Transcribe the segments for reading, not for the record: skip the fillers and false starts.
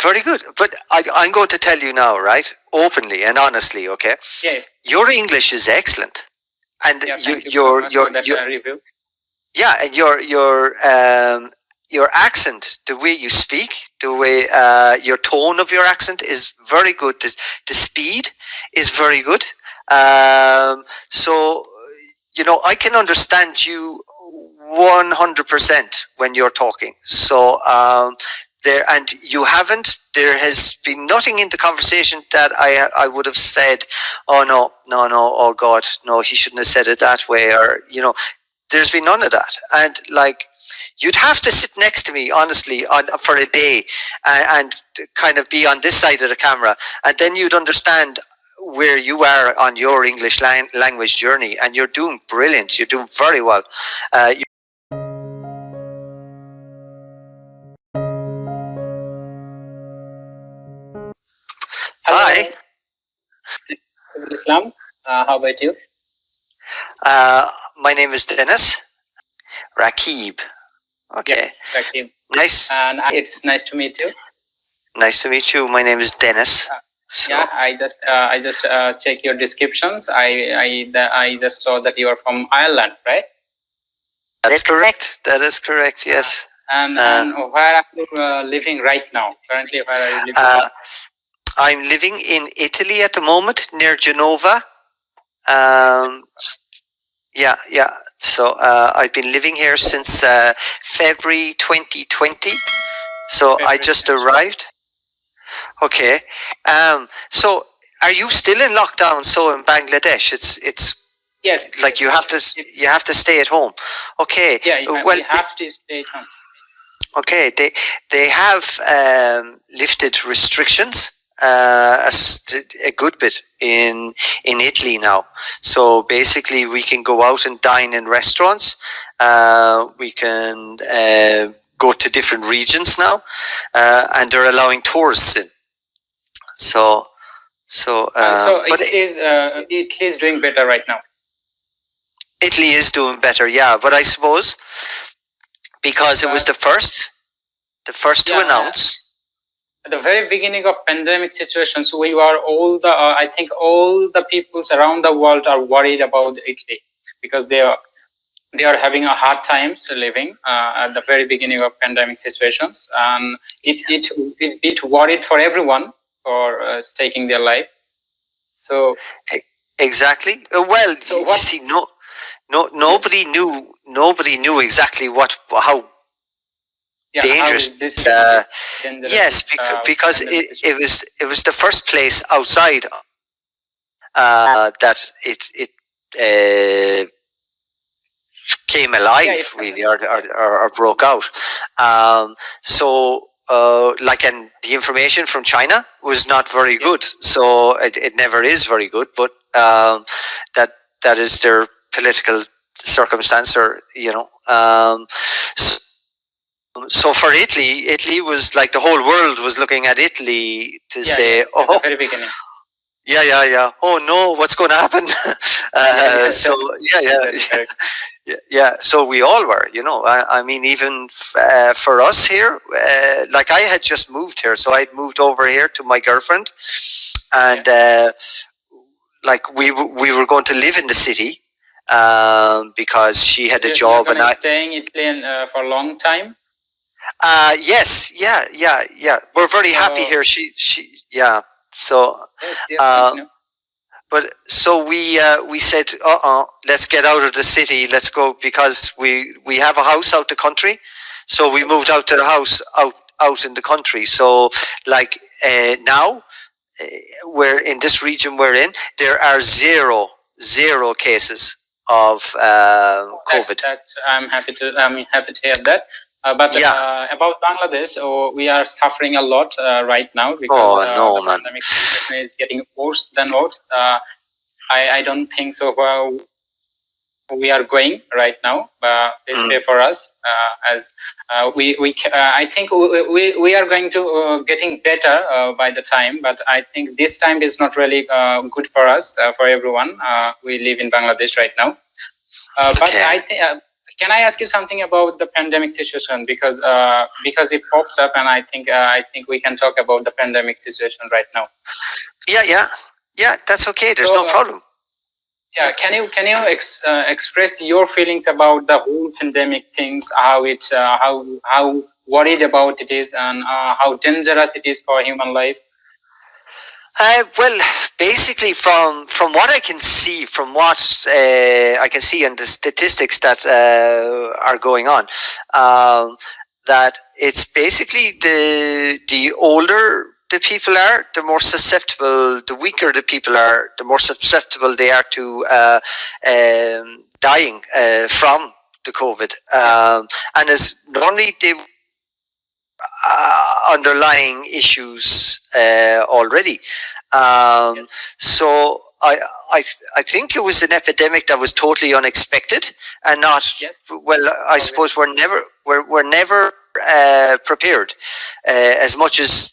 Very good. But I'm going to tell you now, right? Openly and honestly, okay? Yes. Your English is excellent. And yeah, your review. Yeah, and your accent, the way you speak, the way your tone of your accent is very good. The speed is very good. So I can understand you 100% when you're talking. So there has been nothing in the conversation that I would have said, oh no, oh God, no, he shouldn't have said it that way, or there's been none of that. And like, you'd have to sit next to me, honestly, for a day, and kind of be on this side of the camera, and then you'd understand where you are on your English language journey. And you're doing brilliant. You're doing very well. Hi. Islam. How about you? My name is Denis. Rakib. Okay. Yes, Rakib. Nice. And it's nice to meet you. Nice to meet you. My name is Denis. Yeah, I just check your descriptions. I just saw that you are from Ireland, right? That is correct. That is correct. Yes. And where are you living right now? Currently, where are you living? I'm living in Italy at the moment, near Genova. Yeah. So I've been living here since February 2020. So I just arrived. Okay. So are you still in lockdown? So in Bangladesh, it's yes. Like you have to stay at home. Okay. Yeah. Well, you have to stay at home. Okay. They have lifted restrictions. A good bit in Italy now. So basically, we can go out and dine in restaurants. We can go to different regions now, and they're allowing tourists in. So Italy is doing better right now. Italy is doing better, yeah. But I suppose because it was the first to announce. At the very beginning of pandemic situations, we were I think all the peoples around the world are worried about Italy because they are having a hard times living at the very beginning of pandemic situations, and it worried for everyone for taking their life. So exactly. Well, so you see, nobody knew exactly how. Yeah, dangerous. Dangerous. Yes, because it was the first place outside that it came alive, really, or broke out. So and the information from China was not very good. So it never is very good. But that is their political circumstance, or So for Italy was like the whole world was looking at Italy to say, "Oh, at the very beginning." Yeah. Oh no, what's going to happen? So we all were, I mean, even for us here, like I had just moved here, so I'd moved over here to my girlfriend, and like we were going to live in the city because she had a job, and I staying in Italy for a long time. Yes, yeah. We're very happy here. Yeah. So, but so we said, let's get out of the city. Let's go, because we have a house out the country. So we moved out to the house out in the country. So like now, we're in this region we're in. There are zero cases of COVID. I'm happy to hear that. But about Bangladesh, we are suffering a lot right now because the pandemic situation is getting worse than worse. I don't think so. We are going right now. Please pray for us as I think we are going to getting better by the time. But I think this time is not really good for us, for everyone. We live in Bangladesh right now. But I think. can I ask you something about the pandemic situation, because it pops up, and I think we can talk about the pandemic situation right now. Yeah, that's okay. There's no problem. Yeah, can you express your feelings about the whole pandemic things, how it how worried about it is, and how dangerous it is for human life? Well, basically, from what I can see, from what I can see in the statistics that are going on, that it's basically the older the people are, the more susceptible, the weaker the people are, the more susceptible they are to dying from the COVID. And as not only the underlying issues already. So I think it was an epidemic that was totally unexpected and not well. I suppose we're never prepared as much as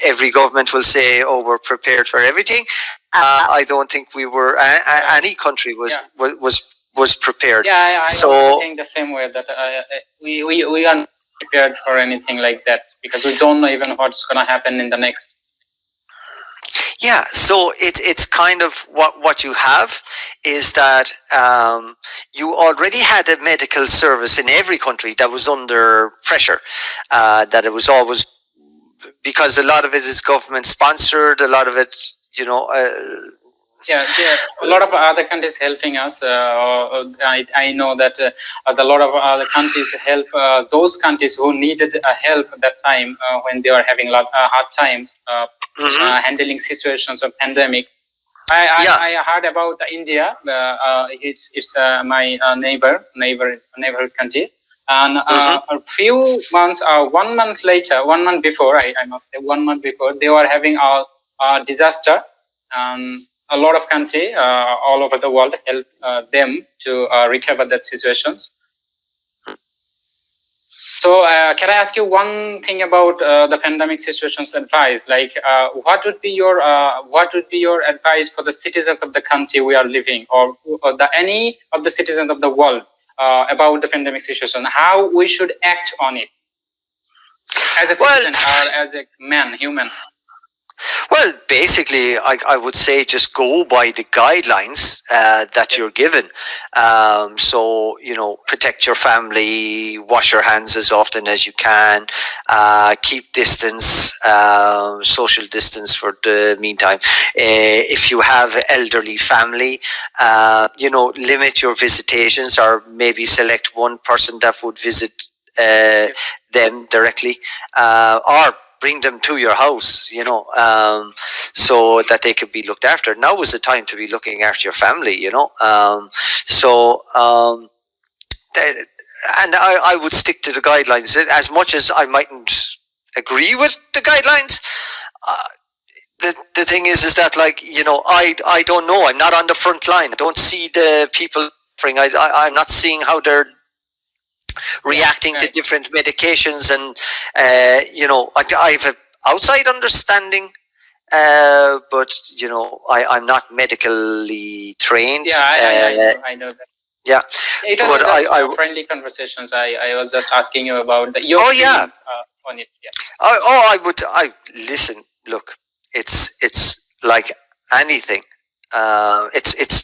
every government will say, "Oh, we're prepared for everything." I don't think we were. Any country was prepared. Yeah, I also think the same way, that we are not prepared for anything like that, because we don't know even what's going to happen in the next. Yeah, so it's kind of what you have is that you already had a medical service in every country that was under pressure, that it was always, because a lot of it is government sponsored, a lot of it, you know. Yeah, a lot of other countries helping us. I know that a lot of other countries help those countries who needed help at that time when they were having hard times handling situations of pandemic. I heard about India. It's my neighborhood country, and a few months, 1 month later, 1 month before, I must say, 1 month before, they were having a disaster. A lot of country all over the world help them to recover that situations. So can I ask you one thing about the pandemic situations advice? Like, what would be your advice for the citizens of the country we are living, or any of the citizens of the world about the pandemic situation? How we should act on it as a citizen or as a human? Well, basically, I would say just go by the guidelines that you're given. So, you know, protect your family, wash your hands as often as you can, keep distance, social distance for the meantime. If you have elderly family, you know, limit your visitations, or maybe select one person that would visit them directly, or bring them to your house, you know, so that they could be looked after. Now is the time to be looking after your family, you know. And I would stick to the guidelines, as much as I mightn't agree with the guidelines. The thing is that, like, you know, I don't know. I'm not on the front line. I don't see the people suffering. I'm not seeing how they're reacting to different medications, and you know, I have an outside understanding, but you know, I'm not medically trained. Yeah, I know that. Yeah, it was just friendly conversations. I was just asking you about your feelings on it. Yeah. I listen. Look, it's like anything. It's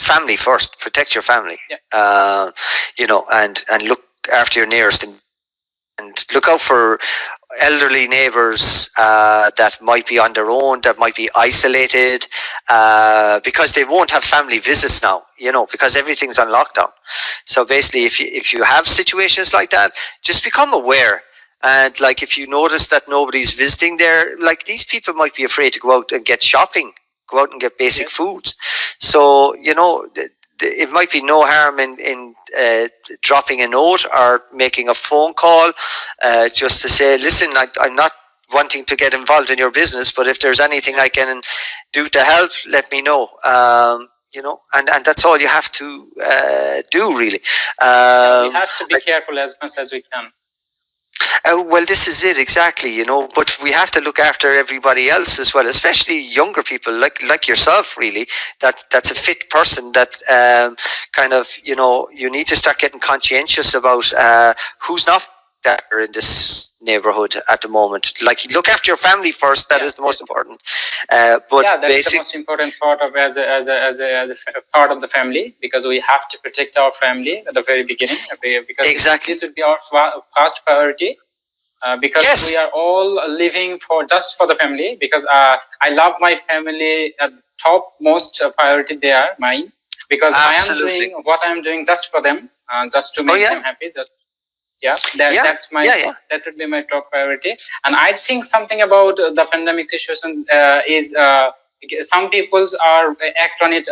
family first. Protect your family. Yeah. You know, and look after your nearest, and look out for elderly neighbors that might be on their own, that might be isolated, because they won't have family visits now, you know, because everything's on lockdown. So basically, if you have situations like that, just become aware. And like, if you notice that nobody's visiting there, like, these people might be afraid to go out and get shopping, go out and get basic foods. So, you know, it might be no harm in dropping a note or making a phone call, just to say, listen, I'm not wanting to get involved in your business, but if there's anything I can do to help, let me know. You know, and that's all you have to do, really. We have to be careful as much as we can. Well, this is it exactly, you know. But we have to look after everybody else as well, especially younger people like yourself. Really, that's a fit person. That kind of, you know, you need to start getting conscientious about who's not there in this neighborhood at the moment. Like, look after your family first. That is the most important. But yeah, that's the most important part of as a part of the family, because we have to protect our family at the very beginning, because exactly. this would be our first priority. Because we are all living just for the family, because I love my family at top most priority. They are mine, because I am doing what I am doing just for them, just to make them happy. That's my that would be my top priority. And I think something about the pandemic situation is some people act on it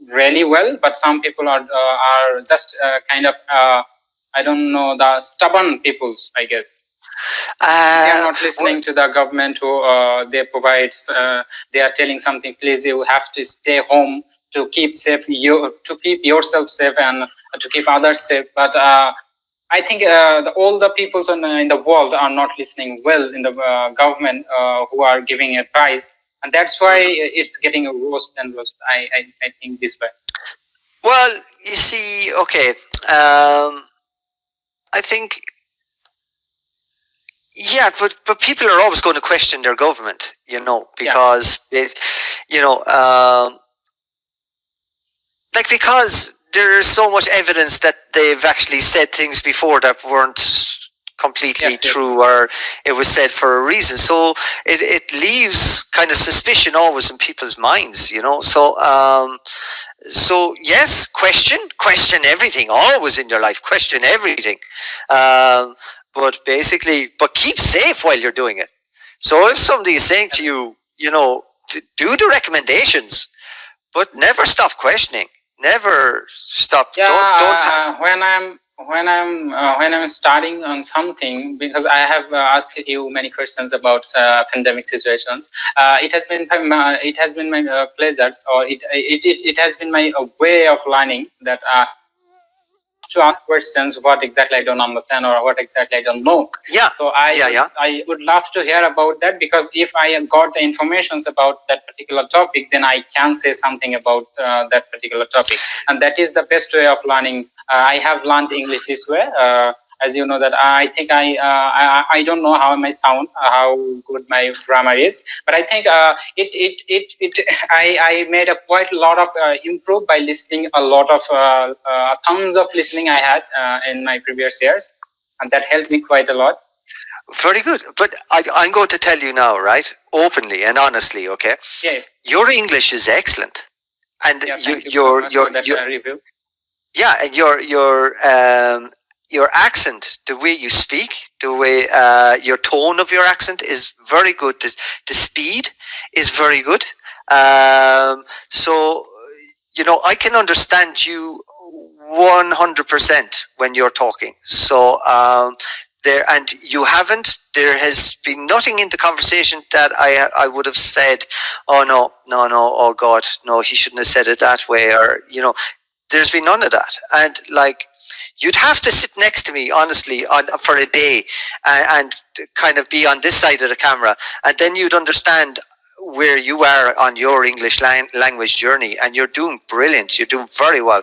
really well, but some people are just kind of I don't know, the stubborn peoples, I guess. They are not listening to the government who they provide. They are telling something, please, you have to stay home to keep safe, to keep yourself safe and to keep others safe. But I think all the peoples in the world are not listening well in the government who are giving advice, and that's why it's getting worse and worse. I think this way. Well, you see, okay, I think. Yeah, but people are always going to question their government, you know, because you know, like, because there is so much evidence that they've actually said things before that weren't completely true, or it was said for a reason. So it leaves kind of suspicion always in people's minds, you know. So so yes, question everything, always in your life, question everything. But basically, but keep safe while you're doing it. So if somebody is saying to you, you know, do the recommendations, but never stop questioning. Never stop. Yeah, when I'm starting on something, because I have asked you many questions about pandemic situations. It has been my pleasure, or it has been my way of learning that. To ask questions what exactly I don't understand or what exactly I don't know. So I would love to hear about that, because if I got the information about that particular topic, then I can say something about that particular topic, and that is the best way of learning. I have learned English this way. As you know that I think I don't know how my sound, how good my grammar is, but I think I made a quite a lot of improve by listening a lot of tons of listening I had in my previous years, and that helped me quite a lot. Very good. But I'm going to tell you now, right, openly and honestly, okay? Yes. Your English is excellent, and your review. Yeah, and your accent, the way you speak, the way your tone of your accent is very good. The speed is very good. So, you know, I can understand you 100% when you're talking. So there, and you haven't. There has been nothing in the conversation that I would have said, oh no, oh God, no, he shouldn't have said it that way, or, you know. There's been none of that. And like, you'd have to sit next to me, honestly, for a day and kind of be on this side of the camera, and then you'd understand where you are on your English language journey. And you're doing brilliant. You're doing very well.